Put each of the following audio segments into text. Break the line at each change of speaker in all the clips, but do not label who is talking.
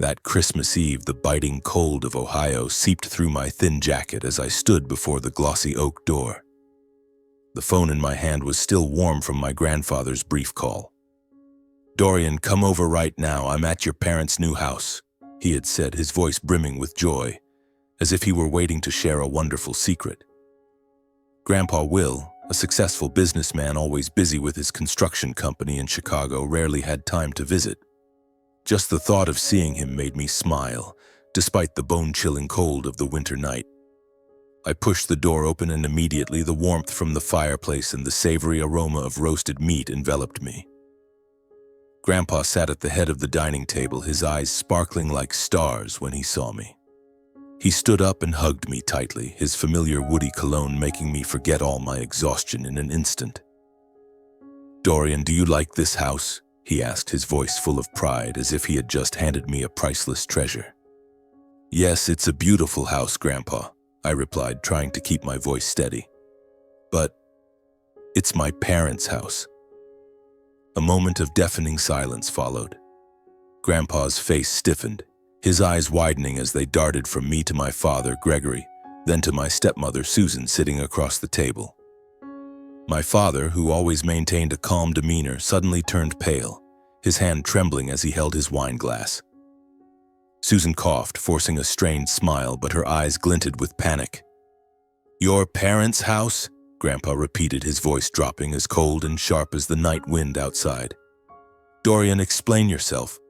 That Christmas Eve, the biting cold of Ohio seeped through my thin jacket as I stood before the glossy oak door. The phone in my hand was still warm from my grandfather's brief call. "Dorian, come over right now. I'm at your parents' new house," he had said, his voice brimming with joy, as if he were waiting to share a wonderful secret. Grandpa Will, a successful businessman always busy with his construction company in Chicago, rarely had time to visit. Just the thought of seeing him made me smile, despite the bone-chilling cold of the winter night. I pushed the door open and immediately the warmth from the fireplace and the savory aroma of roasted meat enveloped me. Grandpa sat at the head of the dining table, his eyes sparkling like stars when he saw me. He stood up and hugged me tightly, his familiar woody cologne making me forget all my exhaustion in an instant. "Dorian, do you like this house?" he asked, his voice full of pride, as if he had just handed me a priceless treasure. "Yes, it's a beautiful house, Grandpa," I replied, trying to keep my voice steady. "But it's my parents' house." A moment of deafening silence followed. Grandpa's face stiffened, his eyes widening as they darted from me to my father, Gregory, then to my stepmother, Susan, sitting across the table. My father, who always maintained a calm demeanor, suddenly turned pale, his hand trembling as he held his wine glass. Susan coughed, forcing a strained smile, but her eyes glinted with panic. "Your parents' house?" Grandpa repeated, his voice dropping as cold and sharp as the night wind outside. "Dorian, explain yourself."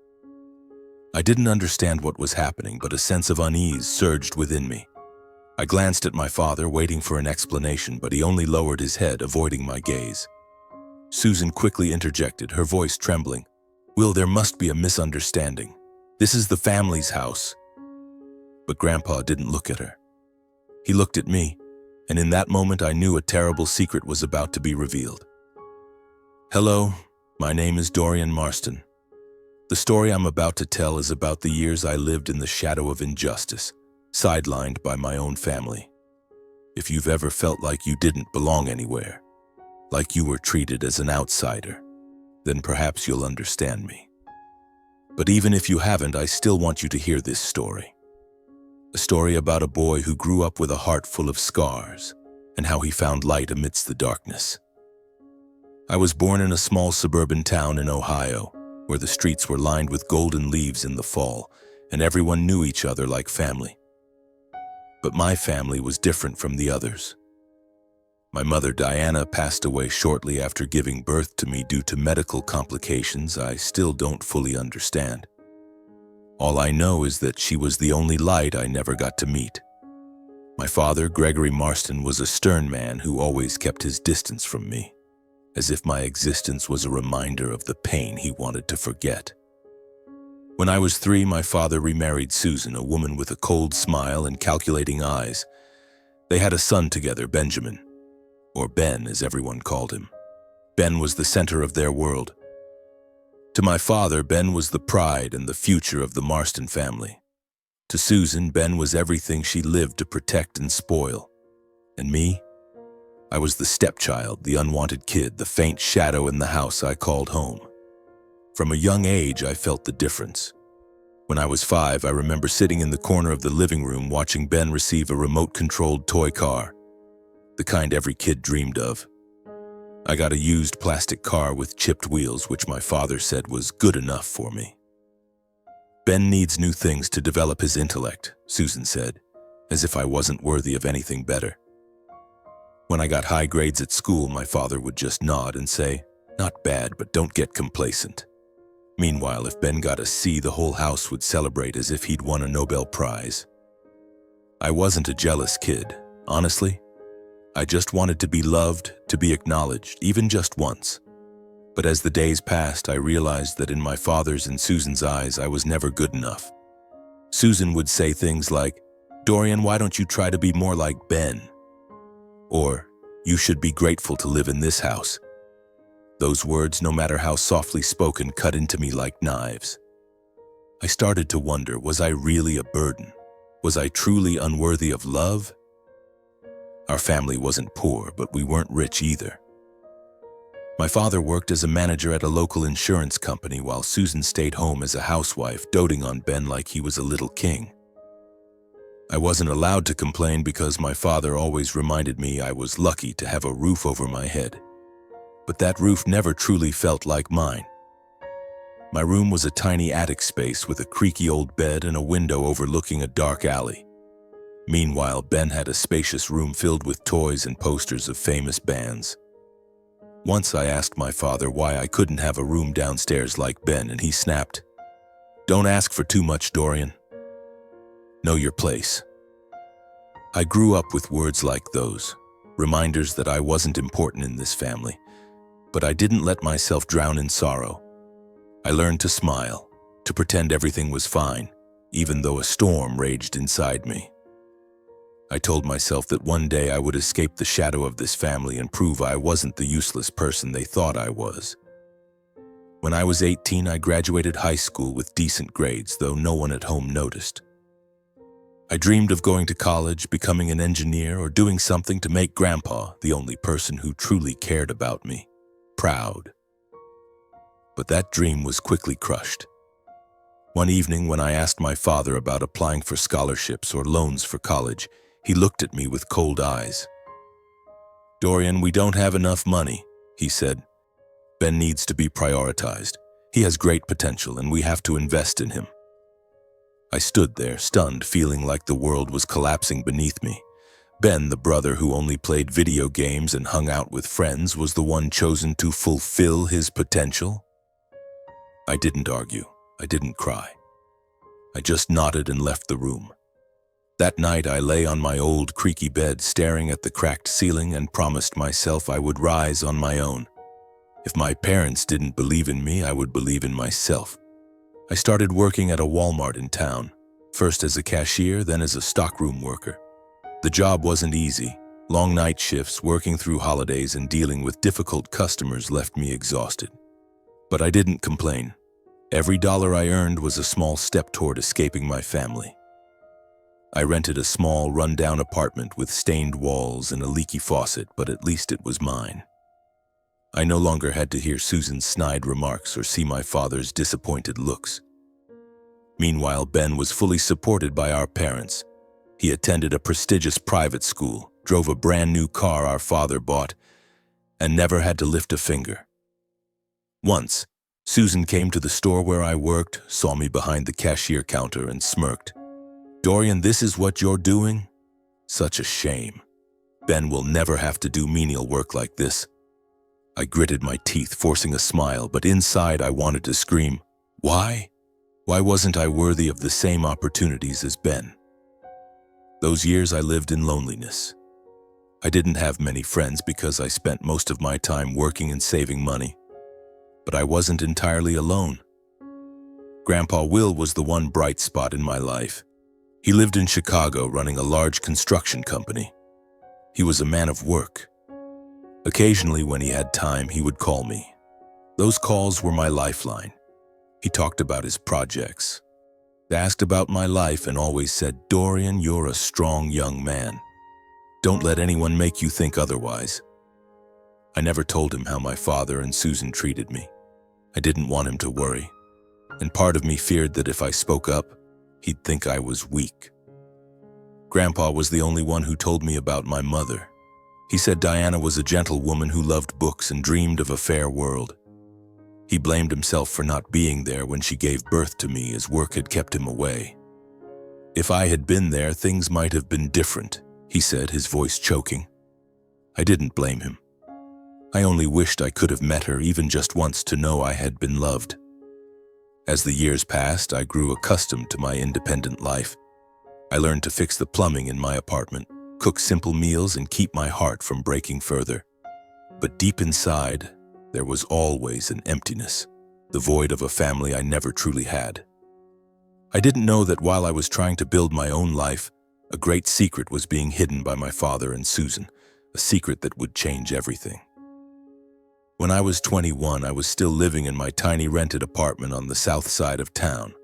I didn't understand what was happening, but a sense of unease surged within me. I glanced at my father, waiting for an explanation, but he only lowered his head, avoiding my gaze. Susan quickly interjected, her voice trembling. "Will, there must be a misunderstanding. This is the family's house." But Grandpa didn't look at her. He looked at me, and in that moment I knew a terrible secret was about to be revealed. "Hello, my name is Dorian Marston. The story I'm about to tell is about the years I lived in the shadow of injustice, sidelined by my own family. If you've ever felt like you didn't belong anywhere, like you were treated as an outsider, then perhaps you'll understand me. But even if you haven't, I still want you to hear this story. A story about a boy who grew up with a heart full of scars, and how he found light amidst the darkness. I was born in a small suburban town in Ohio, where the streets were lined with golden leaves in the fall, and everyone knew each other like family. But my family was different from the others. My mother, Diana, passed away shortly after giving birth to me due to medical complications I still don't fully understand. All I know is that she was the only light I never got to meet. My father, Gregory Marston, was a stern man who always kept his distance from me, as if my existence was a reminder of the pain he wanted to forget. When I was 3, my father remarried Susan, a woman with a cold smile and calculating eyes. They had a son together, Benjamin, or Ben as everyone called him. Ben was the center of their world. To my father, Ben was the pride and the future of the Marston family. To Susan, Ben was everything she lived to protect and spoil. And me? I was the stepchild, the unwanted kid, the faint shadow in the house I called home. From a young age, I felt the difference. When I was 5, I remember sitting in the corner of the living room watching Ben receive a remote-controlled toy car, the kind every kid dreamed of. I got a used plastic car with chipped wheels, which my father said was good enough for me. "Ben needs new things to develop his intellect," Susan said, as if I wasn't worthy of anything better. When I got high grades at school, my father would just nod and say, "Not bad, but don't get complacent." Meanwhile, if Ben got a C, the whole house would celebrate as if he'd won a Nobel Prize. I wasn't a jealous kid, honestly. I just wanted to be loved, to be acknowledged, even just once. But as the days passed, I realized that in my father's and Susan's eyes, I was never good enough. Susan would say things like, "Dorian, why don't you try to be more like Ben?" Or, "You should be grateful to live in this house." Those words, no matter how softly spoken, cut into me like knives. I started to wonder, was I really a burden? Was I truly unworthy of love? Our family wasn't poor, but we weren't rich either. My father worked as a manager at a local insurance company while Susan stayed home as a housewife, doting on Ben like he was a little king. I wasn't allowed to complain because my father always reminded me I was lucky to have a roof over my head. But that roof never truly felt like mine. My room was a tiny attic space with a creaky old bed and a window overlooking a dark alley. Meanwhile, Ben had a spacious room filled with toys and posters of famous bands. Once I asked my father why I couldn't have a room downstairs like Ben, and he snapped, "Don't ask for too much, Dorian. Know your place." I grew up with words like those, reminders that I wasn't important in this family, but I didn't let myself drown in sorrow. I learned to smile, to pretend everything was fine, even though a storm raged inside me. I told myself that one day I would escape the shadow of this family and prove I wasn't the useless person they thought I was. When I was 18, I graduated high school with decent grades, though no one at home noticed. I dreamed of going to college, becoming an engineer, or doing something to make Grandpa, the only person who truly cared about me, proud. But that dream was quickly crushed. One evening, when I asked my father about applying for scholarships or loans for college, he looked at me with cold eyes. "Dorian, we don't have enough money," he said. "Ben needs to be prioritized. He has great potential, and we have to invest in him." I stood there, stunned, feeling like the world was collapsing beneath me. Ben, the brother who only played video games and hung out with friends, was the one chosen to fulfill his potential. I didn't argue. I didn't cry. I just nodded and left the room. That night, I lay on my old creaky bed, staring at the cracked ceiling, and promised myself I would rise on my own. If my parents didn't believe in me, I would believe in myself. I started working at a Walmart in town, first as a cashier, then as a stockroom worker. The job wasn't easy. Long night shifts, working through holidays, and dealing with difficult customers left me exhausted. But I didn't complain. Every dollar I earned was a small step toward escaping my family. I rented a small, run-down apartment with stained walls and a leaky faucet, but at least it was mine. I no longer had to hear Susan's snide remarks or see my father's disappointed looks. Meanwhile, Ben was fully supported by our parents. He attended a prestigious private school, drove a brand new car our father bought, and never had to lift a finger. Once, Susan came to the store where I worked, saw me behind the cashier counter, and smirked. "Dorian, this is what you're doing? Such a shame. Ben will never have to do menial work like this." I gritted my teeth, forcing a smile, but inside I wanted to scream. Why? Why wasn't I worthy of the same opportunities as Ben? Those years I lived in loneliness. I didn't have many friends because I spent most of my time working and saving money. But I wasn't entirely alone. Grandpa Will was the one bright spot in my life. He lived in Chicago, running a large construction company. He was a man of work. Occasionally, when he had time, he would call me. Those calls were my lifeline. He talked about his projects, asked about my life, and always said, "Dorian, you're a strong young man. Don't let anyone make you think otherwise." I never told him how my father and Susan treated me. I didn't want him to worry, and part of me feared that if I spoke up, he'd think I was weak. Grandpa was the only one who told me about my mother. He said Diana was a gentle woman who loved books and dreamed of a fair world. He blamed himself for not being there when she gave birth to me, as work had kept him away. "If I had been there, things might have been different," he said, his voice choking. I didn't blame him. I only wished I could have met her even just once to know I had been loved. As the years passed, I grew accustomed to my independent life. I learned to fix the plumbing in my apartment, cook simple meals, and keep my heart from breaking further. But deep inside, there was always an emptiness, the void of a family I never truly had. I didn't know that while I was trying to build my own life, a great secret was being hidden by my father and Susan, a secret that would change everything. When I was 21, I was still living in my tiny rented apartment on the south side of town,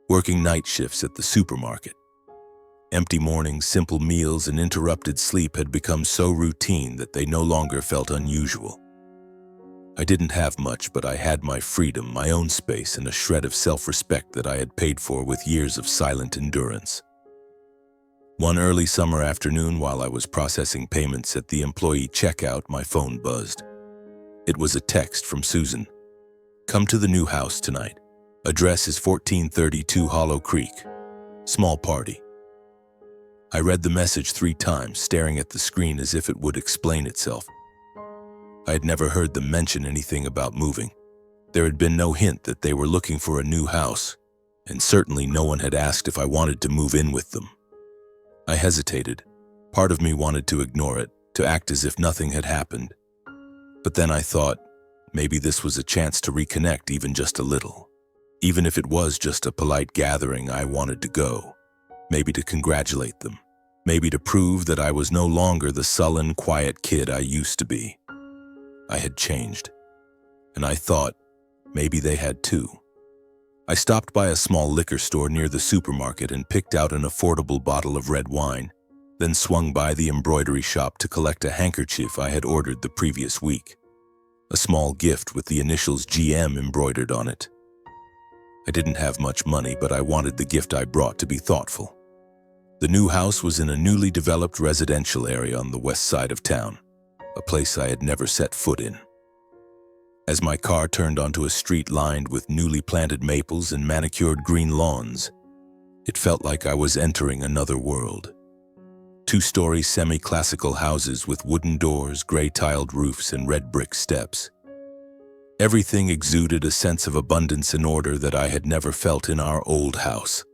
working night shifts at the supermarket. Empty mornings, simple meals, and interrupted sleep had become so routine that they no longer felt unusual. I didn't have much, but I had my freedom, my own space, and a shred of self-respect that I had paid for with years of silent endurance. One early summer afternoon, while I was processing payments at the employee checkout, my phone buzzed. It was a text from Susan. "Come to the new house tonight. Address is 1432 Hollow Creek. Small party." I read the message 3 times, staring at the screen as if it would explain itself. I had never heard them mention anything about moving. There had been no hint that they were looking for a new house, and certainly no one had asked if I wanted to move in with them. I hesitated. Part of me wanted to ignore it, to act as if nothing had happened. But then I thought, maybe this was a chance to reconnect even just a little. Even if it was just a polite gathering, I wanted to go. Maybe to congratulate them. Maybe to prove that I was no longer the sullen, quiet kid I used to be. I had changed. And I thought, maybe they had too. I stopped by a small liquor store near the supermarket and picked out an affordable bottle of red wine, then swung by the embroidery shop to collect a handkerchief I had ordered the previous week. A small gift with the initials GM embroidered on it. I didn't have much money, but I wanted the gift I brought to be thoughtful. The new house was in a newly developed residential area on the west side of town, a place I had never set foot in. As my car turned onto a street lined with newly planted maples and manicured green lawns, it felt like I was entering another world. 2-story semi-classical houses with wooden doors, gray-tiled roofs, and red brick steps. Everything exuded a sense of abundance and order that I had never felt in our old house.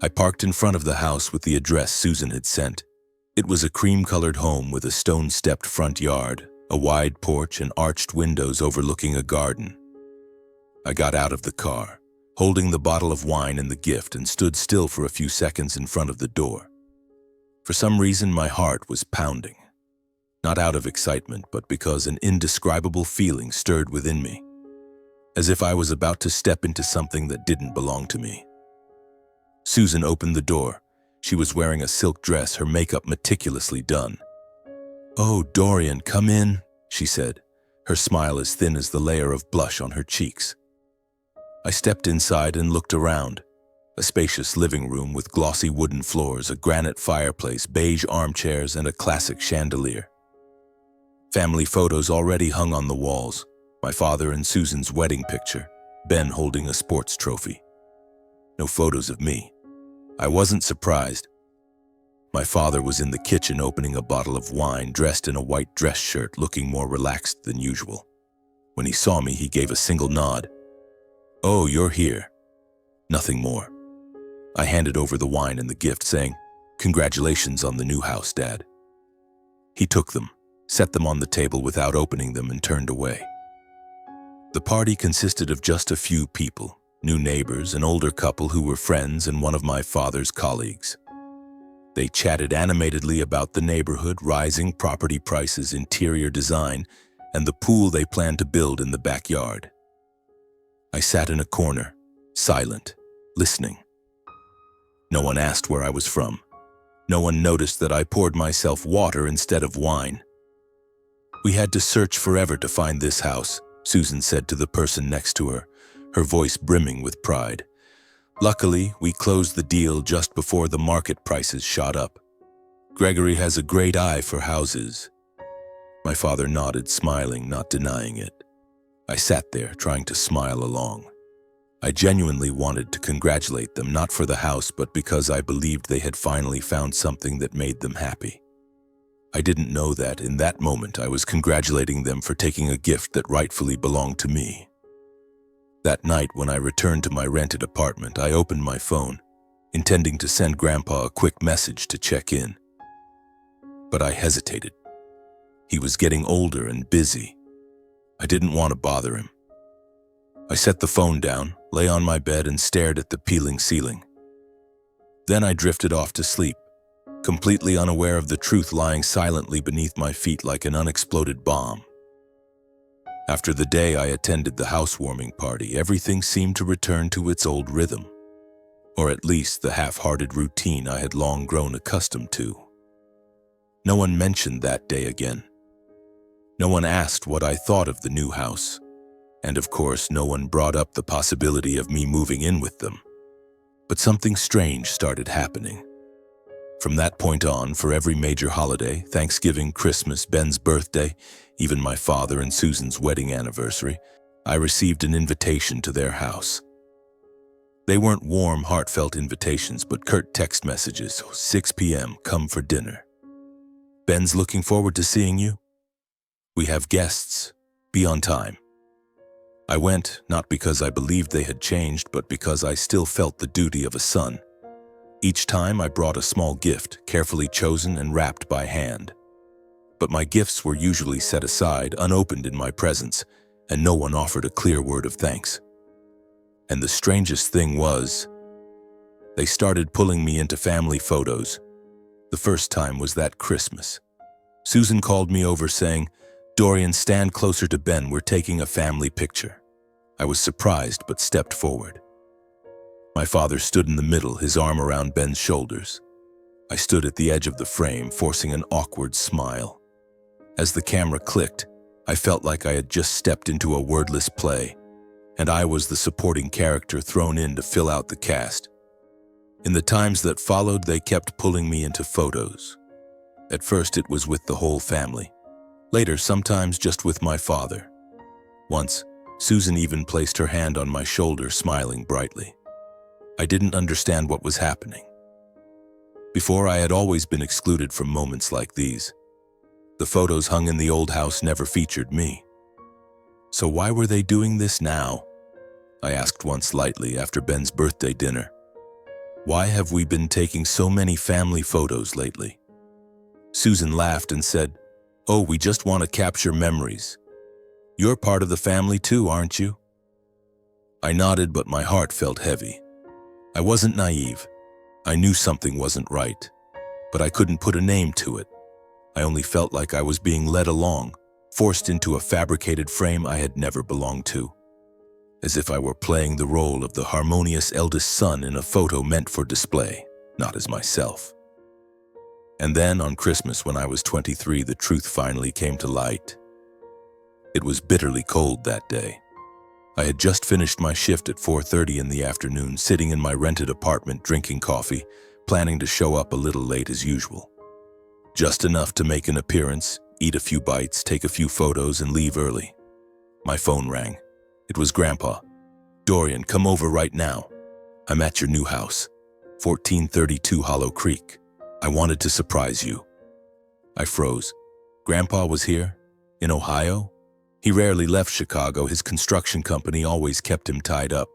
I parked in front of the house with the address Susan had sent. It was a cream-colored home with a stone-stepped front yard, a wide porch, and arched windows overlooking a garden. I got out of the car, holding the bottle of wine and the gift, and stood still for a few seconds in front of the door. For some reason, my heart was pounding. Not out of excitement, but because an indescribable feeling stirred within me, as if I was about to step into something that didn't belong to me. Susan opened the door. She was wearing a silk dress, her makeup meticulously done. "Oh, Dorian, come in," she said, her smile as thin as the layer of blush on her cheeks. I stepped inside and looked around. A spacious living room with glossy wooden floors, a granite fireplace, beige armchairs, and a classic chandelier. Family photos already hung on the walls. My father and Susan's wedding picture, Ben holding a sports trophy. No photos of me. I wasn't surprised. My father was in the kitchen opening a bottle of wine, dressed in a white dress shirt, looking more relaxed than usual. When he saw me, he gave a single nod. "Oh, you're here." Nothing more. I handed over the wine and the gift, saying, "Congratulations on the new house, Dad." He took them, set them on the table without opening them, and turned away. The party consisted of just a few people, new neighbors, an older couple who were friends, and one of my father's colleagues. They chatted animatedly about the neighborhood, rising property prices, interior design, and the pool they planned to build in the backyard. I sat in a corner, silent, listening. No one asked where I was from. No one noticed that I poured myself water instead of wine. "We had to search forever to find this house," Susan said to the person next to her, her voice brimming with pride. "Luckily, we closed the deal just before the market prices shot up. Gregory has a great eye for houses." My father nodded, smiling, not denying it. I sat there, trying to smile along. I genuinely wanted to congratulate them, not for the house, but because I believed they had finally found something that made them happy. I didn't know that in that moment I was congratulating them for taking a gift that rightfully belonged to me. That night, when I returned to my rented apartment, I opened my phone, intending to send Grandpa a quick message to check in. But I hesitated. He was getting older and busy. I didn't want to bother him. I set the phone down, lay on my bed, and stared at the peeling ceiling. Then I drifted off to sleep, completely unaware of the truth lying silently beneath my feet like an unexploded bomb. After the day I attended the housewarming party, everything seemed to return to its old rhythm, or at least the half-hearted routine I had long grown accustomed to. No one mentioned that day again. No one asked what I thought of the new house, and of course, no one brought up the possibility of me moving in with them. But something strange started happening. From that point on, for every major holiday, Thanksgiving, Christmas, Ben's birthday, even my father and Susan's wedding anniversary, I received an invitation to their house. They weren't warm, heartfelt invitations, but curt text messages, 6 p.m., come for dinner. Ben's looking forward to seeing you. We have guests. Be on time. I went, not because I believed they had changed, but because I still felt the duty of a son. Each time I brought a small gift, carefully chosen and wrapped by hand. But my gifts were usually set aside, unopened in my presence, and no one offered a clear word of thanks. And the strangest thing was, they started pulling me into family photos. The first time was that Christmas. Susan called me over saying, "Dorian, stand closer to Ben, we're taking a family picture." I was surprised but stepped forward. My father stood in the middle, his arm around Ben's shoulders. I stood at the edge of the frame, forcing an awkward smile. As the camera clicked, I felt like I had just stepped into a wordless play, and I was the supporting character thrown in to fill out the cast. In the times that followed, they kept pulling me into photos. At first, it was with the whole family. Later, sometimes just with my father. Once, Susan even placed her hand on my shoulder, smiling brightly. I didn't understand what was happening. Before, I had always been excluded from moments like these. The photos hung in the old house never featured me. So why were they doing this now? I asked once lightly after Ben's birthday dinner. Why have we been taking so many family photos lately? Susan laughed and said, "Oh, we just want to capture memories. You're part of the family too, aren't you?" I nodded, but my heart felt heavy. I wasn't naive. I knew something wasn't right, but I couldn't put a name to it. I only felt like I was being led along, forced into a fabricated frame I had never belonged to, as if I were playing the role of the harmonious eldest son in a photo meant for display, not as myself. And then, on Christmas when I was 23, the truth finally came to light. It was bitterly cold that day. I had just finished my shift at 4:30 in the afternoon, sitting in my rented apartment drinking coffee, planning to show up a little late as usual. Just enough to make an appearance, eat a few bites, take a few photos, and leave early. My phone rang. It was Grandpa. "Dorian, come over right now. I'm at your new house, 1432 Hollow Creek. I wanted to surprise you." I froze. Grandpa was here? In Ohio? He rarely left Chicago. His construction company always kept him tied up.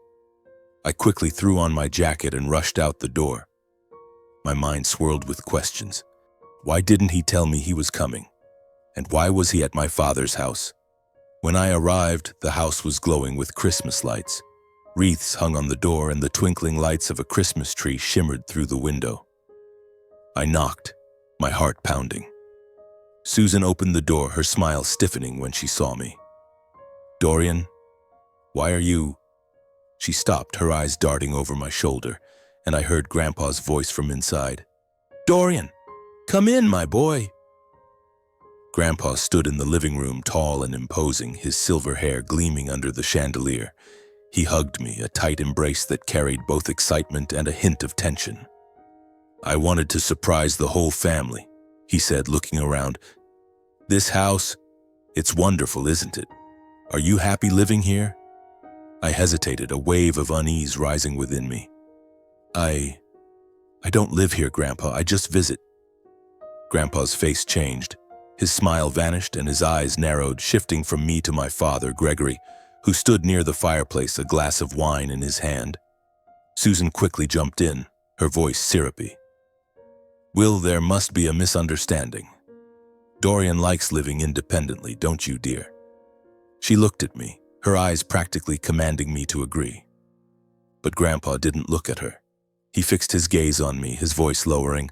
I quickly threw on my jacket and rushed out the door. My mind swirled with questions. Why didn't he tell me he was coming? And why was he at my father's house? When I arrived, the house was glowing with Christmas lights. Wreaths hung on the door and the twinkling lights of a Christmas tree shimmered through the window. I knocked, my heart pounding. Susan opened the door, her smile stiffening when she saw me. "Dorian, why are you—" She stopped, her eyes darting over my shoulder, and I heard Grandpa's voice from inside. "Dorian, come in, my boy." Grandpa stood in the living room, tall and imposing, his silver hair gleaming under the chandelier. He hugged me, a tight embrace that carried both excitement and a hint of tension. "I wanted to surprise the whole family," he said, looking around. "This house, it's wonderful, isn't it? Are you happy living here?" I hesitated, a wave of unease rising within me. I don't live here, Grandpa. I just visit." Grandpa's face changed. His smile vanished and his eyes narrowed, shifting from me to my father, Gregory, who stood near the fireplace, a glass of wine in his hand. Susan quickly jumped in, her voice syrupy. "Will, there must be a misunderstanding. Dorian likes living independently, don't you, dear?" She looked at me, her eyes practically commanding me to agree. But Grandpa didn't look at her. He fixed his gaze on me, his voice lowering.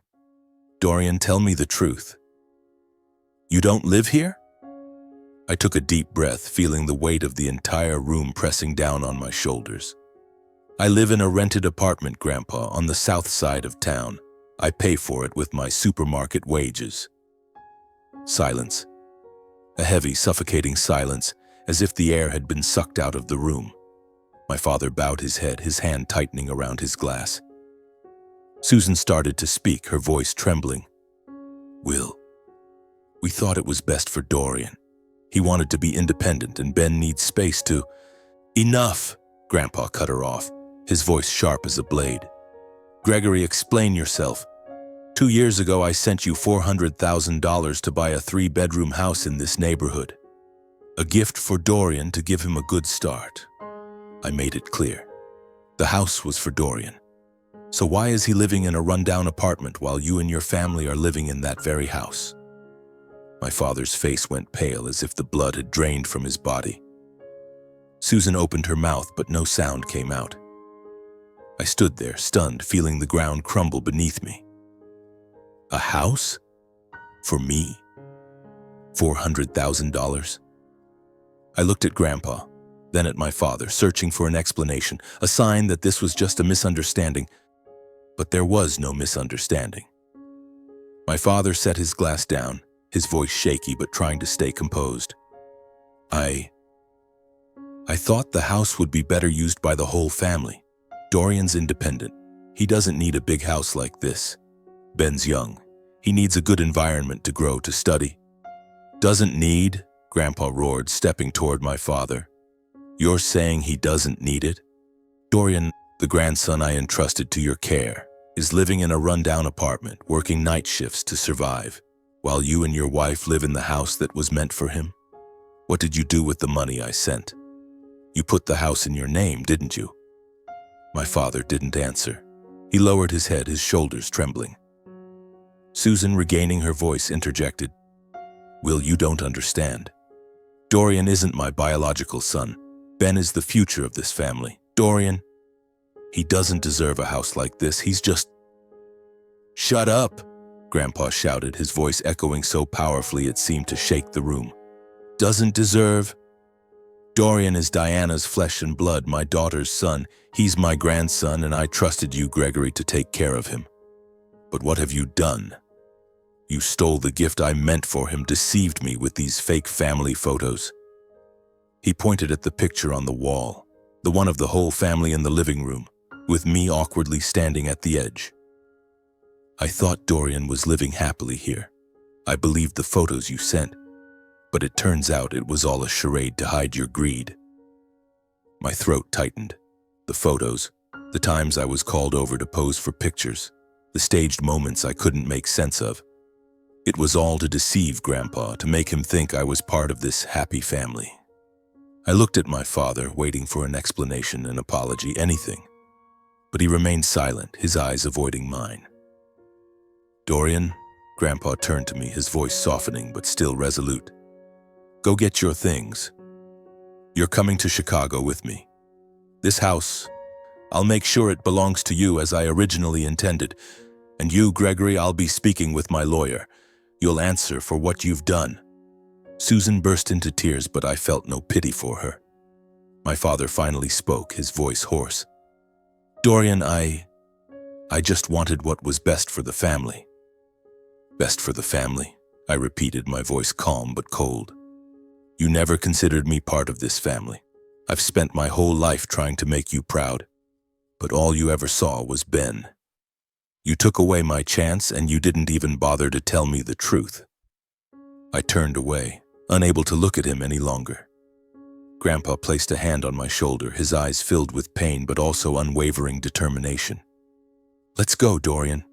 "Dorian, tell me the truth. You don't live here?" I took a deep breath, feeling the weight of the entire room pressing down on my shoulders. "I live in a rented apartment, Grandpa, on the south side of town. I pay for it with my supermarket wages." Silence. A heavy, suffocating silence, as if the air had been sucked out of the room. My father bowed his head, his hand tightening around his glass. Susan started to speak, her voice trembling. "Will, we thought it was best for Dorian. He wanted to be independent, and Ben needs space to—" "Enough!" Grandpa cut her off, his voice sharp as a blade. "Gregory, explain yourself. 2 years ago, I sent you $400,000 to buy a 3-bedroom house in this neighborhood. A gift for Dorian to give him a good start. I made it clear. The house was for Dorian. So why is he living in a rundown apartment while you and your family are living in that very house?" My father's face went pale, as if the blood had drained from his body. Susan opened her mouth, but no sound came out. I stood there, stunned, feeling the ground crumble beneath me. A house? For me? $400,000? I looked at Grandpa, then at my father, searching for an explanation, a sign that this was just a misunderstanding. But there was no misunderstanding. My father set his glass down, his voice shaky but trying to stay composed. I thought the house would be better used by the whole family. Dorian's independent. He doesn't need a big house like this. Ben's young. He needs a good environment to grow, to study. Doesn't need? Grandpa roared, stepping toward my father. You're saying he doesn't need it? Dorian, the grandson I entrusted to your care, is living in a rundown apartment, working night shifts to survive, while you and your wife live in the house that was meant for him. What did you do with the money I sent? You put the house in your name, didn't you? My father didn't answer. He lowered his head, his shoulders trembling. Susan, regaining her voice, interjected. Will, you don't understand. Dorian isn't my biological son. Ben is the future of this family. Dorian, he doesn't deserve a house like this. He's just... Shut up, Grandpa shouted, his voice echoing so powerfully it seemed to shake the room. Doesn't deserve? Dorian is Diana's flesh and blood, my daughter's son. He's my grandson, and I trusted you, Gregory, to take care of him. But what have you done? You stole the gift I meant for him, deceived me with these fake family photos. He pointed at the picture on the wall, the one of the whole family in the living room, with me awkwardly standing at the edge. I thought Dorian was living happily here. I believed the photos you sent, but it turns out it was all a charade to hide your greed. My throat tightened. The photos, the times I was called over to pose for pictures, the staged moments I couldn't make sense of. It was all to deceive Grandpa, to make him think I was part of this happy family. I looked at my father, waiting for an explanation, an apology, anything. But he remained silent, his eyes avoiding mine. Dorian, Grandpa turned to me, his voice softening but still resolute. Go get your things. You're coming to Chicago with me. This house, I'll make sure it belongs to you as I originally intended. And you, Gregory, I'll be speaking with my lawyer. You'll answer for what you've done. Susan burst into tears, but I felt no pity for her. My father finally spoke, his voice hoarse. Dorian, I just wanted what was best for the family. Best for the family, I repeated, my voice calm but cold. You never considered me part of this family. I've spent my whole life trying to make you proud, but all you ever saw was Ben. You took away my chance, and you didn't even bother to tell me the truth. I turned away, unable to look at him any longer. Grandpa placed a hand on my shoulder, his eyes filled with pain but also unwavering determination. Let's go, Dorian.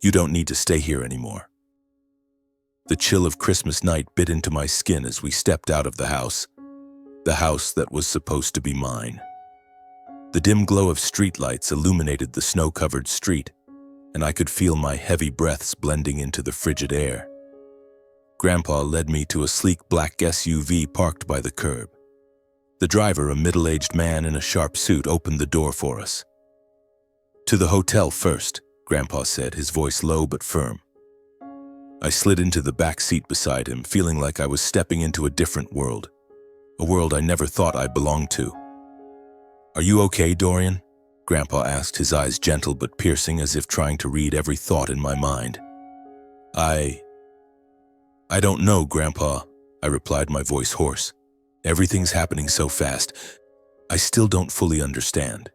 You don't need to stay here anymore. The chill of Christmas night bit into my skin as we stepped out of the house that was supposed to be mine. The dim glow of streetlights illuminated the snow-covered street, and I could feel my heavy breaths blending into the frigid air. Grandpa led me to a sleek black SUV parked by the curb. The driver, a middle-aged man in a sharp suit, opened the door for us. To the hotel first, Grandpa said, his voice low but firm. I slid into the back seat beside him, feeling like I was stepping into a different world, a world I never thought I belonged to. Are you okay, Dorian? Grandpa asked, his eyes gentle but piercing, as if trying to read every thought in my mind. I don't know, Grandpa, I replied, my voice hoarse. Everything's happening so fast. I still don't fully understand.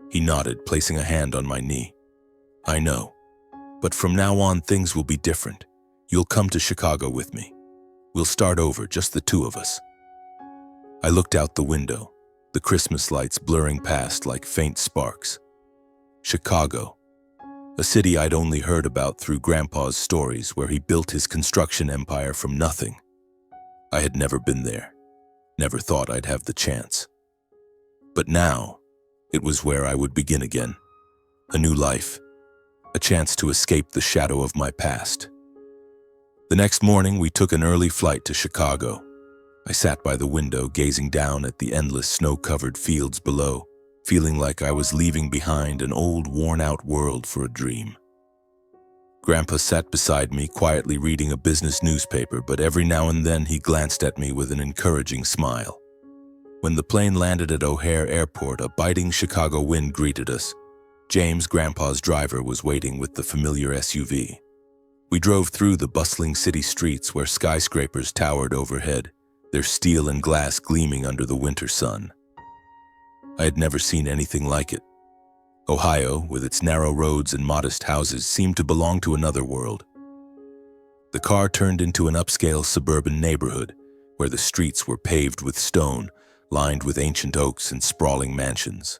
He nodded, placing a hand on my knee. I know. But from now on, things will be different. You'll come to Chicago with me. We'll start over, just the two of us. I looked out the window, the Christmas lights blurring past like faint sparks. Chicago, a city I'd only heard about through Grandpa's stories, where he built his construction empire from nothing. I had never been there, never thought I'd have the chance. But now, it was where I would begin again. A new life, a chance to escape the shadow of my past. The next morning, we took an early flight to Chicago. I sat by the window, gazing down at the endless snow-covered fields below, feeling like I was leaving behind an old, worn-out world for a dream. Grandpa sat beside me, quietly reading a business newspaper, but every now and then he glanced at me with an encouraging smile. When the plane landed at O'Hare Airport, a biting Chicago wind greeted us. James, Grandpa's driver, was waiting with the familiar SUV. We drove through the bustling city streets where skyscrapers towered overhead, their steel and glass gleaming under the winter sun. I had never seen anything like it. Ohio, with its narrow roads and modest houses, seemed to belong to another world. The car turned into an upscale suburban neighborhood, where the streets were paved with stone, lined with ancient oaks and sprawling mansions.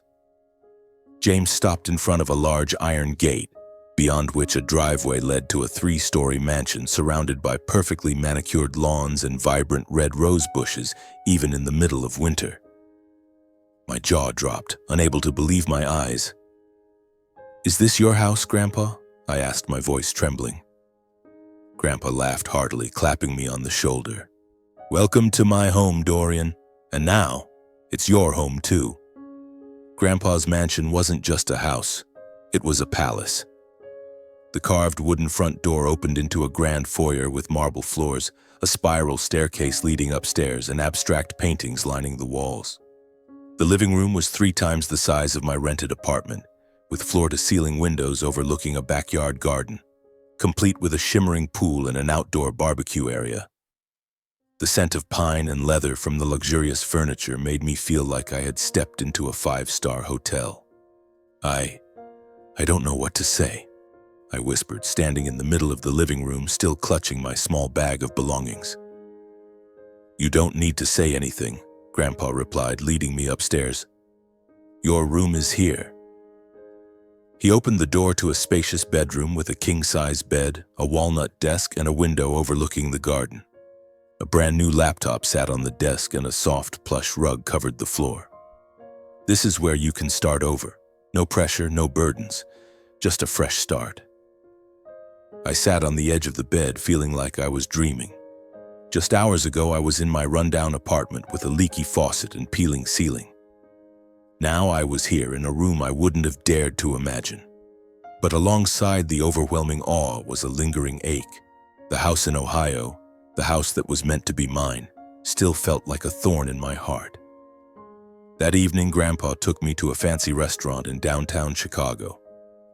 James stopped in front of a large iron gate, beyond which a driveway led to a 3-story mansion surrounded by perfectly manicured lawns and vibrant red rose bushes, even in the middle of winter. My jaw dropped, unable to believe my eyes. "Is this your house, Grandpa?" I asked, my voice trembling. Grandpa laughed heartily, clapping me on the shoulder. "Welcome to my home, Dorian. And now, it's your home too." Grandpa's mansion wasn't just a house, it was a palace. The carved wooden front door opened into a grand foyer with marble floors, a spiral staircase leading upstairs, and abstract paintings lining the walls. The living room was 3 times the size of my rented apartment, with floor-to-ceiling windows overlooking a backyard garden, complete with a shimmering pool and an outdoor barbecue area. The scent of pine and leather from the luxurious furniture made me feel like I had stepped into a 5-star hotel. I don't know what to say," I whispered, standing in the middle of the living room, still clutching my small bag of belongings. "You don't need to say anything," Grandpa replied, leading me upstairs. "Your room is here." He opened the door to a spacious bedroom with a king-size bed, a walnut desk, and a window overlooking the garden. A brand new laptop sat on the desk and a soft plush rug covered the floor. "This is where you can start over. No pressure, no burdens, just a fresh start." I sat on the edge of the bed, feeling like I was dreaming. Just hours ago, I was in my rundown apartment with a leaky faucet and peeling ceiling. Now I was here in a room I wouldn't have dared to imagine. But alongside the overwhelming awe was a lingering ache. The house in Ohio, the house that was meant to be mine, still felt like a thorn in my heart. That evening, Grandpa took me to a fancy restaurant in downtown Chicago.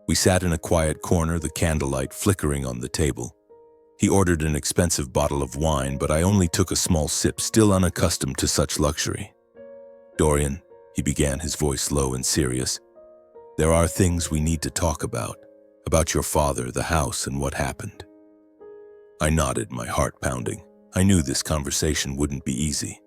We sat in a quiet corner, the candlelight flickering on the table. He ordered an expensive bottle of wine, but I only took a small sip, still unaccustomed to such luxury. "Dorian," he began, his voice low and serious, "there are things we need to talk about your father, the house, and what happened." I nodded, my heart pounding. I knew this conversation wouldn't be easy.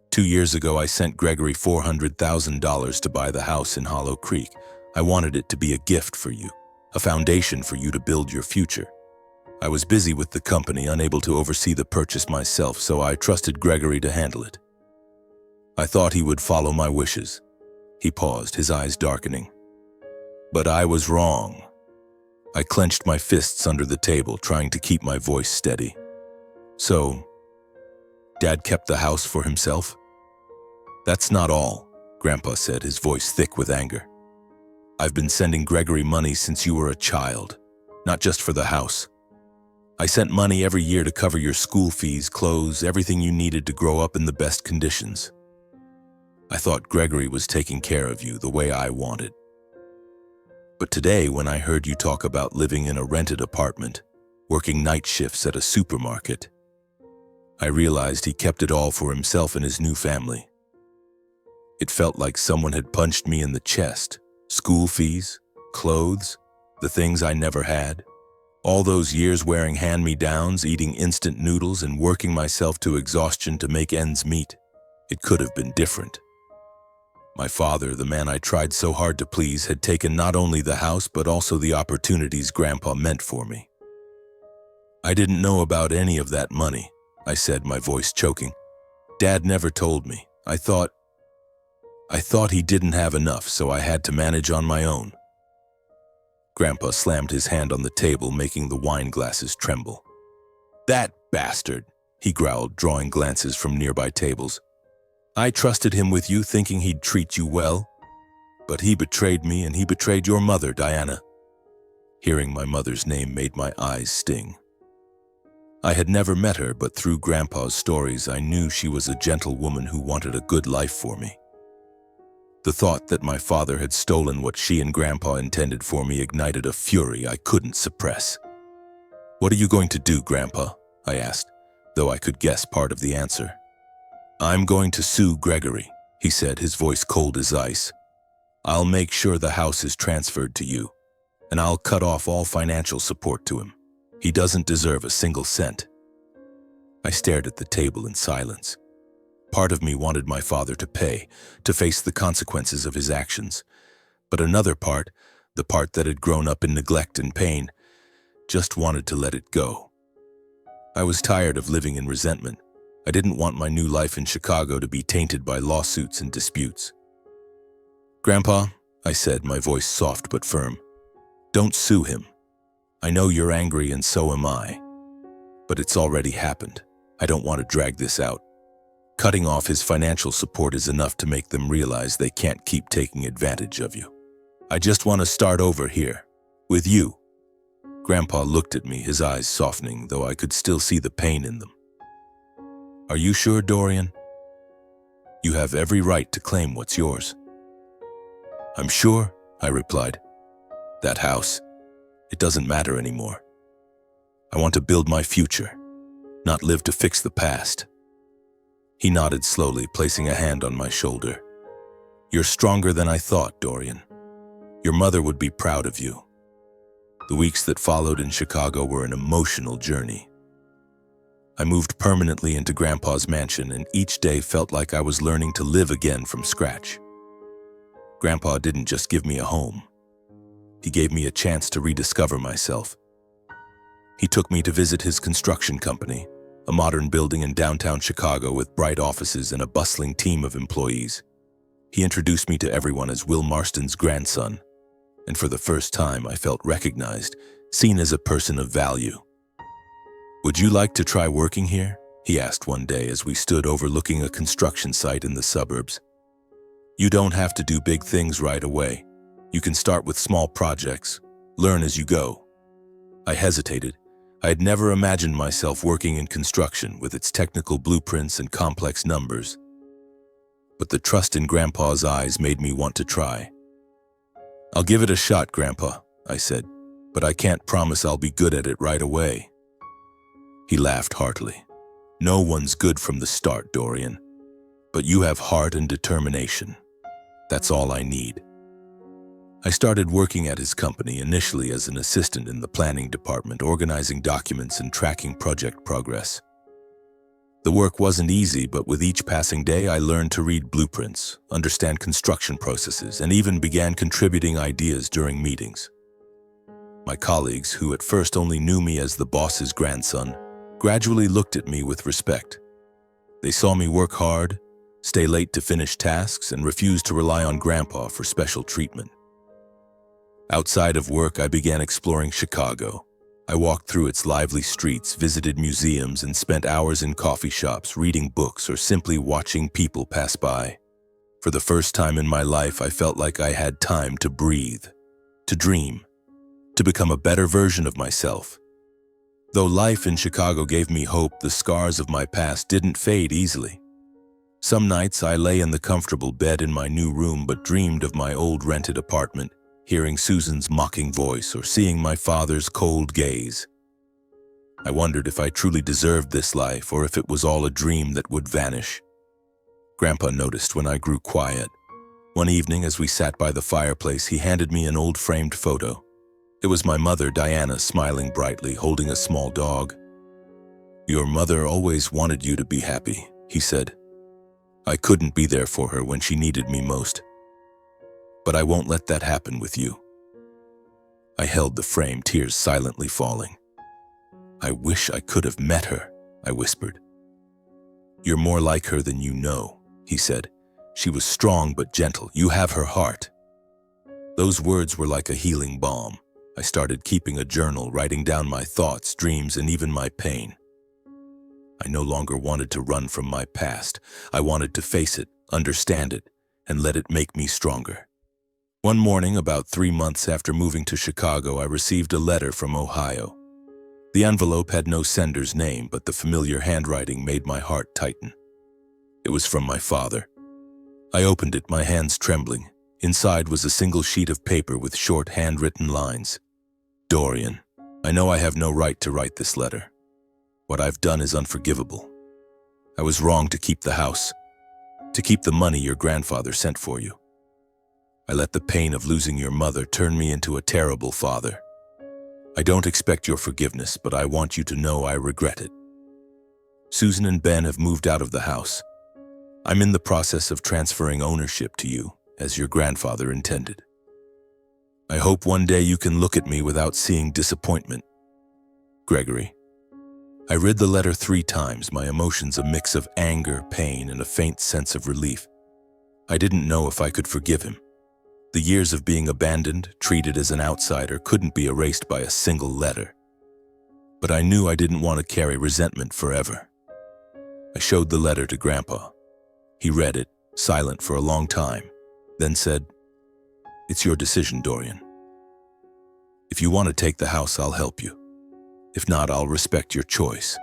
2 years ago, I sent Gregory $400,000 to buy the house in Hollow Creek. I wanted it to be a gift for you, a foundation for you to build your future. I was busy with the company, unable to oversee the purchase myself, so I trusted Gregory to handle it. I thought he would follow my wishes. He paused, his eyes darkening. But I was wrong. I clenched my fists under the table, trying to keep my voice steady. "So, Dad kept the house for himself?" "That's not all," Grandpa said, his voice thick with anger. "I've been sending Gregory money since you were a child, not just for the house. I sent money every year to cover your school fees, clothes, everything you needed to grow up in the best conditions. I thought Gregory was taking care of you the way I wanted. But today, when I heard you talk about living in a rented apartment, working night shifts at a supermarket, I realized he kept it all for himself and his new family. It felt like someone had punched me in the chest. School fees, clothes, the things I never had. All those years wearing hand-me-downs, eating instant noodles, and working myself to exhaustion to make ends meet. It could have been different. My father, the man I tried so hard to please, had taken not only the house but also the opportunities Grandpa meant for me. I didn't know about any of that money, I said, my voice choking. Dad never told me. I thought he didn't have enough, so I had to manage on my own. Grandpa slammed his hand on the table, making the wine glasses tremble. That bastard, he growled, drawing glances from nearby tables. I trusted him with you, thinking he'd treat you well. But he betrayed me, and he betrayed your mother, Diana. Hearing my mother's name made my eyes sting. I had never met her, but through Grandpa's stories I knew she was a gentle woman who wanted a good life for me. The thought that my father had stolen what she and Grandpa intended for me ignited a fury I couldn't suppress. What are you going to do, Grandpa? I asked, though I could guess part of the answer. I'm going to sue Gregory, he said, his voice cold as ice. I'll make sure the house is transferred to you, and I'll cut off all financial support to him. He doesn't deserve a single cent. I stared at the table in silence. Part of me wanted my father to pay, to face the consequences of his actions. But another part, the part that had grown up in neglect and pain, just wanted to let it go. I was tired of living in resentment. I didn't want my new life in Chicago to be tainted by lawsuits and disputes. Grandpa, I said, my voice soft but firm, don't sue him. I know you're angry and so am I. But it's already happened. I don't want to drag this out. Cutting off his financial support is enough to make them realize they can't keep taking advantage of you. I just want to start over here, with you. Grandpa looked at me, his eyes softening, though I could still see the pain in them. Are you sure, Dorian? You have every right to claim what's yours. I'm sure, I replied. That house, it doesn't matter anymore. I want to build my future, not live to fix the past. He nodded slowly, placing a hand on my shoulder. You're stronger than I thought, Dorian. Your mother would be proud of you. The weeks that followed in Chicago were an emotional journey. I moved permanently into Grandpa's mansion, and each day felt like I was learning to live again from scratch. Grandpa didn't just give me a home. He gave me a chance to rediscover myself. He took me to visit his construction company, a modern building in downtown Chicago with bright offices and a bustling team of employees. He introduced me to everyone as Will Marston's grandson, and for the first time I felt recognized, seen as a person of value. Would you like to try working here? He asked one day as we stood overlooking a construction site in the suburbs. You don't have to do big things right away. You can start with small projects, learn as you go. I hesitated. I had never imagined myself working in construction with its technical blueprints and complex numbers. But the trust in Grandpa's eyes made me want to try. I'll give it a shot, Grandpa, I said, but I can't promise I'll be good at it right away. He laughed heartily. No one's good from the start, Dorian, but you have heart and determination. That's all I need. I started working at his company initially as an assistant in the planning department, organizing documents and tracking project progress. The work wasn't easy, but with each passing day I learned to read blueprints, understand construction processes, and even began contributing ideas during meetings. My colleagues, who at first only knew me as the boss's grandson, gradually looked at me with respect. They saw me work hard, stay late to finish tasks, and refuse to rely on Grandpa for special treatment. Outside of work, I began exploring Chicago. I walked through its lively streets, visited museums, and spent hours in coffee shops, reading books, or simply watching people pass by. For the first time in my life, I felt like I had time to breathe, to dream, to become a better version of myself. Though life in Chicago gave me hope, the scars of my past didn't fade easily. Some nights I lay in the comfortable bed in my new room but dreamed of my old rented apartment, hearing Susan's mocking voice or seeing my father's cold gaze. I wondered if I truly deserved this life or if it was all a dream that would vanish. Grandpa noticed when I grew quiet. One evening, as we sat by the fireplace, he handed me an old framed photo. It was my mother, Diana, smiling brightly, holding a small dog. "Your mother always wanted you to be happy," he said. "I couldn't be there for her when she needed me most. But I won't let that happen with you." I held the frame, tears silently falling. "I wish I could have met her," I whispered. "You're more like her than you know," he said. "She was strong but gentle. You have her heart." Those words were like a healing balm. I started keeping a journal, writing down my thoughts, dreams, and even my pain. I no longer wanted to run from my past. I wanted to face it, understand it, and let it make me stronger. One morning, about 3 months after moving to Chicago, I received a letter from Ohio. The envelope had no sender's name, but the familiar handwriting made my heart tighten. It was from my father. I opened it, my hands trembling. Inside was a single sheet of paper with short handwritten lines. "Dorian, I know I have no right to write this letter. What I've done is unforgivable. I was wrong to keep the house, to keep the money your grandfather sent for you. I let the pain of losing your mother turn me into a terrible father. I don't expect your forgiveness, but I want you to know I regret it. Susan and Ben have moved out of the house. I'm in the process of transferring ownership to you, as your grandfather intended. I hope one day you can look at me without seeing disappointment. Gregory." I read the letter 3 times, my emotions a mix of anger, pain, and a faint sense of relief. I didn't know if I could forgive him. The years of being abandoned, treated as an outsider, couldn't be erased by a single letter. But I knew I didn't want to carry resentment forever. I showed the letter to Grandpa. He read it, silent for a long time, then said, "It's your decision, Dorian. If you want to take the house, I'll help you. If not, I'll respect your choice."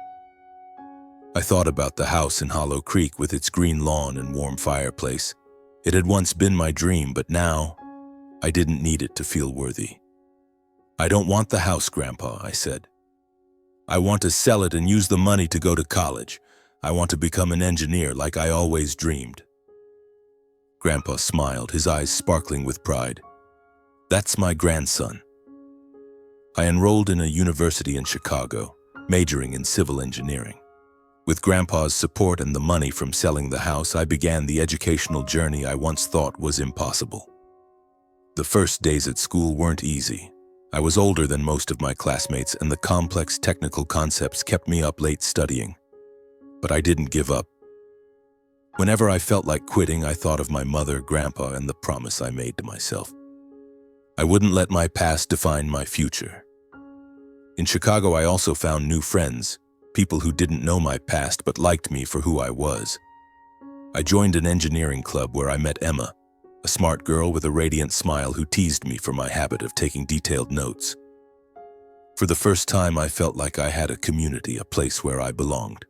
I thought about the house in Hollow Creek with its green lawn and warm fireplace. It had once been my dream, but now I didn't need it to feel worthy. "I don't want the house, Grandpa," I said. "I want to sell it and use the money to go to college. I want to become an engineer like I always dreamed." Grandpa smiled, his eyes sparkling with pride. "That's my grandson." I enrolled in a university in Chicago, majoring in civil engineering. With Grandpa's support and the money from selling the house, I began the educational journey I once thought was impossible. The first days at school weren't easy. I was older than most of my classmates, and the complex technical concepts kept me up late studying. But I didn't give up. Whenever I felt like quitting, I thought of my mother, Grandpa, and the promise I made to myself. I wouldn't let my past define my future. In Chicago, I also found new friends, people who didn't know my past but liked me for who I was. I joined an engineering club where I met Emma, a smart girl with a radiant smile who teased me for my habit of taking detailed notes. For the first time, I felt like I had a community, a place where I belonged.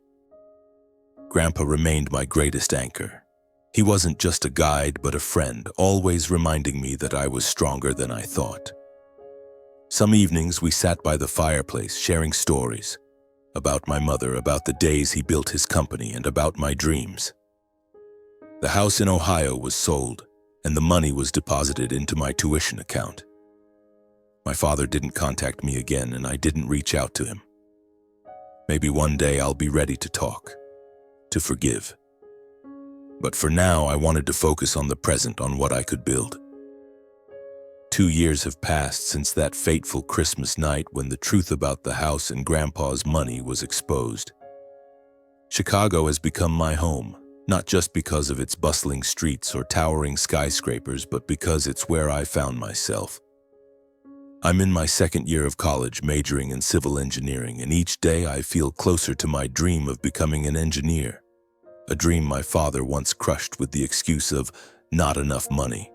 Grandpa remained my greatest anchor. He wasn't just a guide, but a friend, always reminding me that I was stronger than I thought. Some evenings we sat by the fireplace, sharing stories about my mother, about the days he built his company, and about my dreams. The house in Ohio was sold, and the money was deposited into my tuition account. My father didn't contact me again, and I didn't reach out to him. Maybe one day I'll be ready to talk, to forgive. But for now, I wanted to focus on the present, on what I could build. 2 years have passed since that fateful Christmas night when the truth about the house and Grandpa's money was exposed. Chicago has become my home, not just because of its bustling streets or towering skyscrapers, but because it's where I found myself. I'm in my second year of college, majoring in civil engineering, and each day I feel closer to my dream of becoming an engineer, a dream my father once crushed with the excuse of not enough money.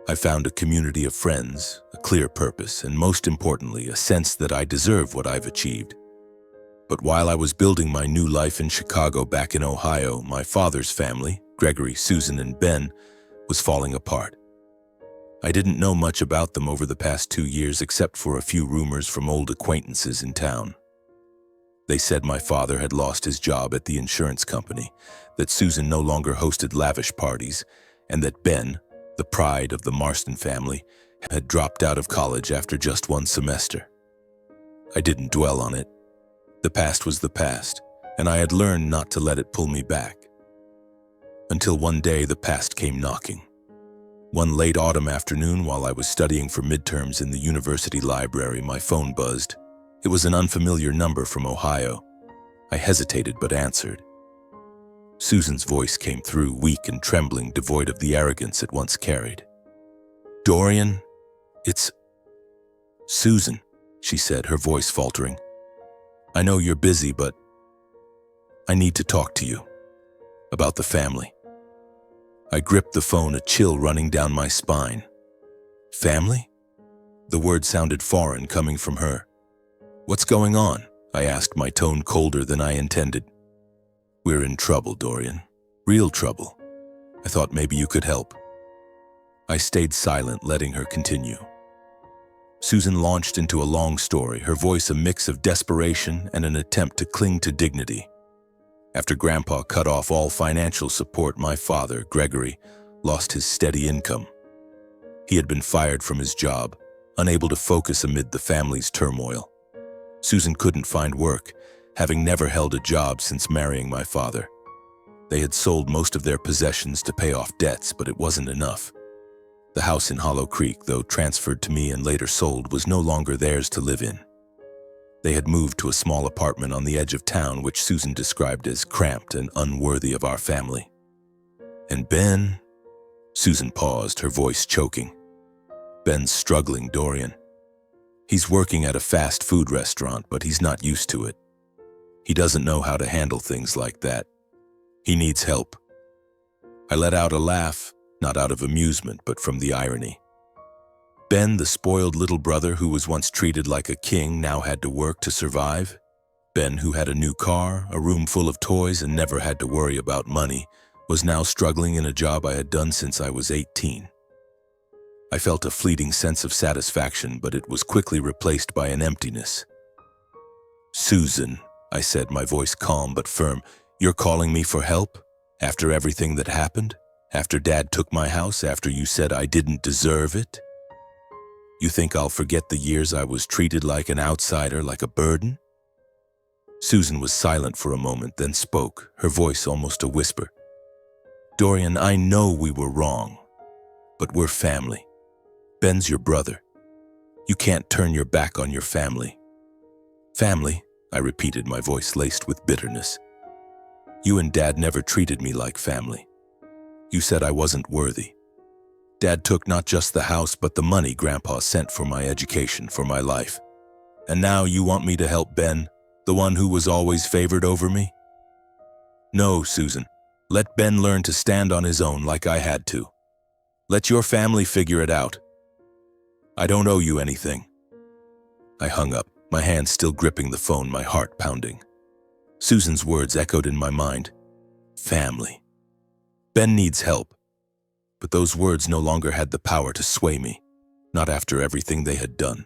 I found a community of friends, a clear purpose, and most importantly, a sense that I deserve what I've achieved. But while I was building my new life in Chicago, back in Ohio, my father's family, Gregory, Susan, and Ben, was falling apart. I didn't know much about them over the past 2 years except for a few rumors from old acquaintances in town. They said my father had lost his job at the insurance company, that Susan no longer hosted lavish parties, and that Ben, the pride of the Marston family, had dropped out of college after just one semester. I didn't dwell on it. The past was the past, and I had learned not to let it pull me back. Until one day the past came knocking. One late autumn afternoon, while I was studying for midterms in the university library, my phone buzzed. It was an unfamiliar number from Ohio. I hesitated but answered. Susan's voice came through, weak and trembling, devoid of the arrogance it once carried. "Dorian, it's Susan," she said, her voice faltering. "I know you're busy, but I need to talk to you about the family." I gripped the phone, a chill running down my spine. "Family?" The word sounded foreign coming from her. "What's going on?" I asked, my tone colder than I intended. "We're in trouble, Dorian. Real trouble. I thought maybe you could help." I stayed silent, letting her continue. Susan launched into a long story, her voice a mix of desperation and an attempt to cling to dignity. After Grandpa cut off all financial support, my father, Gregory, lost his steady income. He had been fired from his job, unable to focus amid the family's turmoil. Susan couldn't find work, having never held a job since marrying my father. They had sold most of their possessions to pay off debts, but it wasn't enough. The house in Hollow Creek, though transferred to me and later sold, was no longer theirs to live in. They had moved to a small apartment on the edge of town, which Susan described as cramped and unworthy of our family. "And Ben?" Susan paused, her voice choking. "Ben's struggling, Dorian. He's working at a fast food restaurant, but he's not used to it. He doesn't know how to handle things like that. He needs help." I let out a laugh, not out of amusement, but from the irony. Ben, the spoiled little brother who was once treated like a king, now had to work to survive. Ben, who had a new car, a room full of toys, and never had to worry about money, was now struggling in a job I had done since I was 18. I felt a fleeting sense of satisfaction, but it was quickly replaced by an emptiness. "Susan," I said, my voice calm but firm, "you're calling me for help? After everything that happened? After Dad took my house? After you said I didn't deserve it? You think I'll forget the years I was treated like an outsider, like a burden?" Susan was silent for a moment, then spoke, her voice almost a whisper. "Dorian, I know we were wrong, but we're family. Ben's your brother. You can't turn your back on your family." "Family?" I repeated, my voice laced with bitterness. "You and Dad never treated me like family. You said I wasn't worthy. Dad took not just the house, but the money Grandpa sent for my education, for my life. And now you want me to help Ben, the one who was always favored over me? No, Susan. Let Ben learn to stand on his own like I had to. Let your family figure it out. I don't owe you anything." I hung up, my hand still gripping the phone, my heart pounding. Susan's words echoed in my mind. Family. Ben needs help. But those words no longer had the power to sway me, not after everything they had done.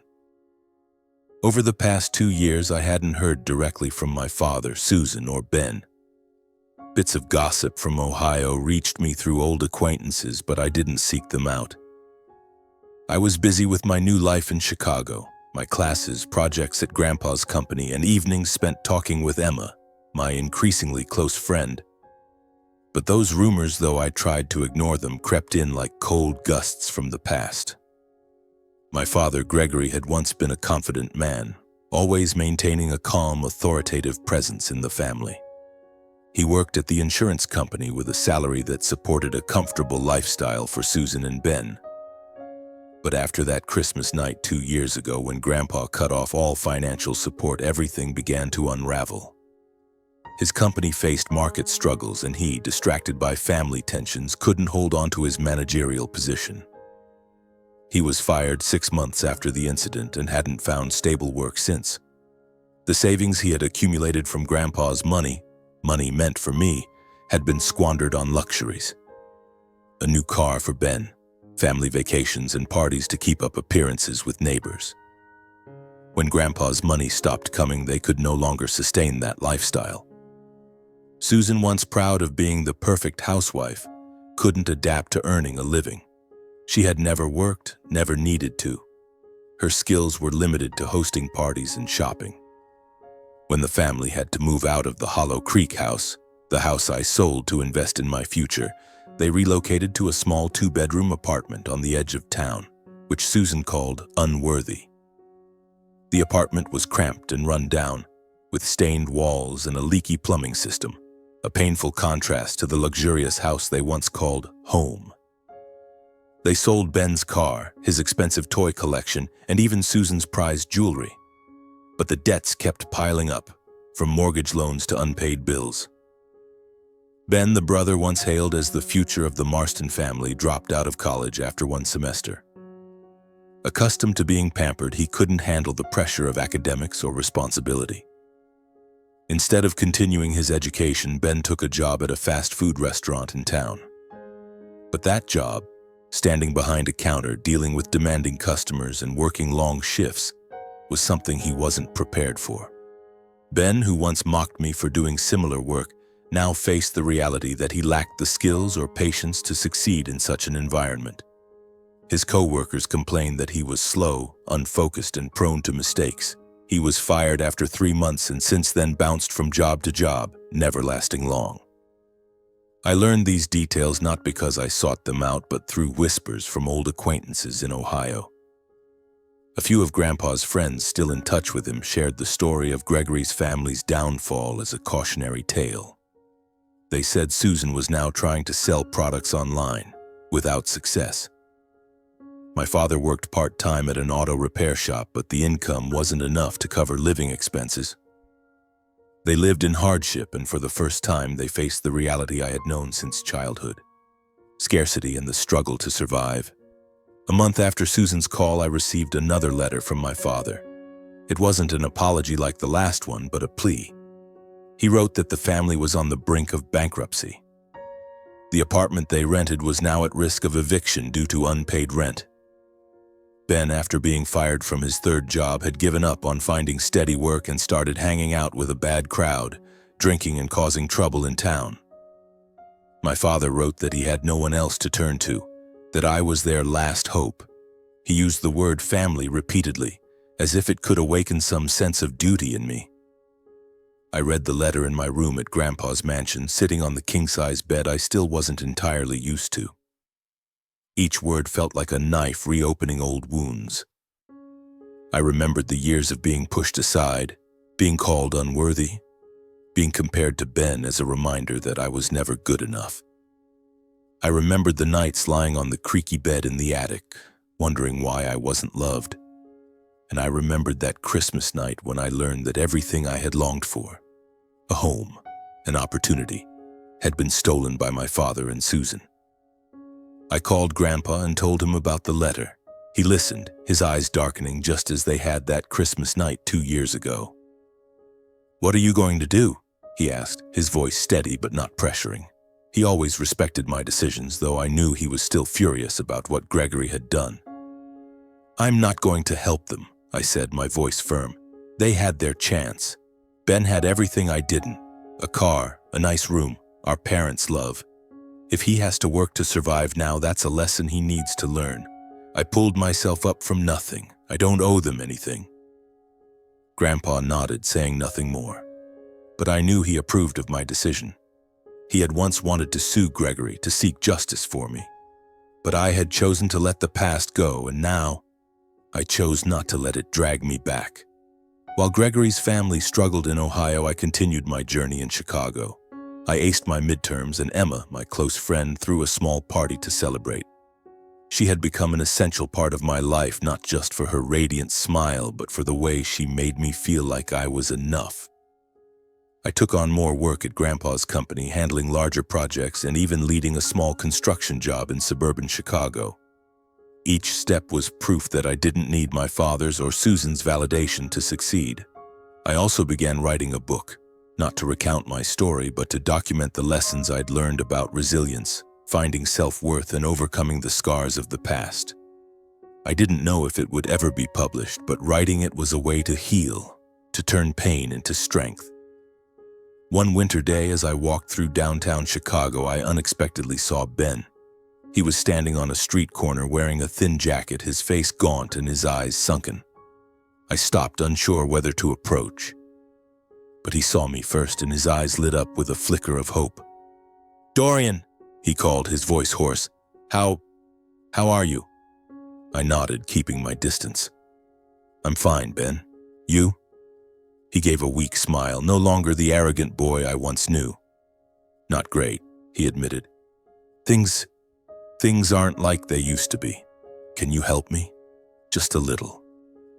Over the past 2 years, I hadn't heard directly from my father, Susan, or Ben. Bits of gossip from Ohio reached me through old acquaintances, but I didn't seek them out. I was busy with my new life in Chicago, my classes, projects at Grandpa's company, and evenings spent talking with Emma, my increasingly close friend. But those rumors, though I tried to ignore them, crept in like cold gusts from the past. My father, Gregory, had once been a confident man, always maintaining a calm, authoritative presence in the family. He worked at the insurance company with a salary that supported a comfortable lifestyle for Susan and Ben. But after that Christmas night 2 years ago, when Grandpa cut off all financial support, everything began to unravel. His company faced market struggles, and he, distracted by family tensions, couldn't hold on to his managerial position. He was fired 6 months after the incident and hadn't found stable work since. The savings he had accumulated from Grandpa's money meant for me, had been squandered on luxuries. A new car for Ben, family vacations and parties to keep up appearances with neighbors. When Grandpa's money stopped coming, they could no longer sustain that lifestyle. Susan, once proud of being the perfect housewife, couldn't adapt to earning a living. She had never worked, never needed to. Her skills were limited to hosting parties and shopping. When the family had to move out of the Hollow Creek house, the house I sold to invest in my future, they relocated to a small 2-bedroom apartment on the edge of town, which Susan called unworthy. The apartment was cramped and run down, with stained walls and a leaky plumbing system, a painful contrast to the luxurious house they once called home. They sold Ben's car, his expensive toy collection, and even Susan's prized jewelry. But the debts kept piling up, from mortgage loans to unpaid bills. Ben, the brother once hailed as the future of the Marston family, dropped out of college after one semester. Accustomed to being pampered, he couldn't handle the pressure of academics or responsibility. Instead of continuing his education, Ben took a job at a fast food restaurant in town. But that job, standing behind a counter, dealing with demanding customers and working long shifts, was something he wasn't prepared for. Ben, who once mocked me for doing similar work, now faced the reality that he lacked the skills or patience to succeed in such an environment. His co-workers complained that he was slow, unfocused, and prone to mistakes. He was fired after 3 months and since then bounced from job to job, never lasting long. I learned these details not because I sought them out, but through whispers from old acquaintances in Ohio. A few of Grandpa's friends still in touch with him shared the story of Gregory's family's downfall as a cautionary tale. They said Susan was now trying to sell products online, without success. My father worked part-time at an auto repair shop, but the income wasn't enough to cover living expenses. They lived in hardship, and for the first time they faced the reality I had known since childhood: scarcity and the struggle to survive. A month after Susan's call, I received another letter from my father. It wasn't an apology like the last one, but a plea. He wrote that the family was on the brink of bankruptcy. The apartment they rented was now at risk of eviction due to unpaid rent. Ben, after being fired from his third job, had given up on finding steady work and started hanging out with a bad crowd, drinking and causing trouble in town. My father wrote that he had no one else to turn to, that I was their last hope. He used the word family repeatedly, as if it could awaken some sense of duty in me. I read the letter in my room at Grandpa's mansion, sitting on the king-size bed I still wasn't entirely used to. Each word felt like a knife reopening old wounds. I remembered the years of being pushed aside, being called unworthy, being compared to Ben as a reminder that I was never good enough. I remembered the nights lying on the creaky bed in the attic, wondering why I wasn't loved. And I remembered that Christmas night when I learned that everything I had longed for, a home, an opportunity, had been stolen by my father and Susan. I called Grandpa and told him about the letter. He listened, his eyes darkening just as they had that Christmas night 2 years ago. "What are you going to do?" he asked, his voice steady but not pressuring. He always respected my decisions, though I knew he was still furious about what Gregory had done. "I'm not going to help them," I said, my voice firm. "They had their chance. Ben had everything I didn't. A car, a nice room, our parents' love. If he has to work to survive now, that's a lesson he needs to learn. I pulled myself up from nothing. I don't owe them anything." Grandpa nodded, saying nothing more. But I knew he approved of my decision. He had once wanted to sue Gregory to seek justice for me. But I had chosen to let the past go, and now I chose not to let it drag me back. While Gregory's family struggled in Ohio, I continued my journey in Chicago. I aced my midterms, and Emma, my close friend, threw a small party to celebrate. She had become an essential part of my life, not just for her radiant smile, but for the way she made me feel like I was enough. I took on more work at Grandpa's company, handling larger projects and even leading a small construction job in suburban Chicago. Each step was proof that I didn't need my father's or Susan's validation to succeed. I also began writing a book, not to recount my story, but to document the lessons I'd learned about resilience, finding self-worth, and overcoming the scars of the past. I didn't know if it would ever be published, but writing it was a way to heal, to turn pain into strength. One winter day, as I walked through downtown Chicago, I unexpectedly saw Ben. He was standing on a street corner wearing a thin jacket, his face gaunt and his eyes sunken. I stopped, unsure whether to approach. But he saw me first, and his eyes lit up with a flicker of hope. "Dorian," he called, his voice hoarse. How are you?" I nodded, keeping my distance. "I'm fine, Ben. You?" He gave a weak smile, no longer the arrogant boy I once knew. "Not great," he admitted. Things aren't like they used to be. Can you help me? Just a little.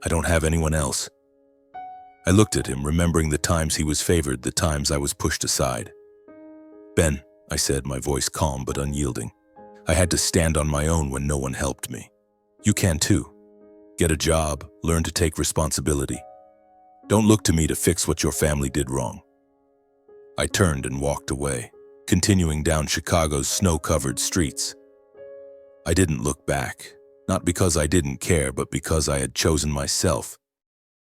I don't have anyone else." I looked at him, remembering the times he was favored, the times I was pushed aside. "Ben," I said, my voice calm but unyielding. "I had to stand on my own when no one helped me. You can too. Get a job, learn to take responsibility. Don't look to me to fix what your family did wrong." I turned and walked away, continuing down Chicago's snow-covered streets. I didn't look back, not because I didn't care, but because I had chosen myself.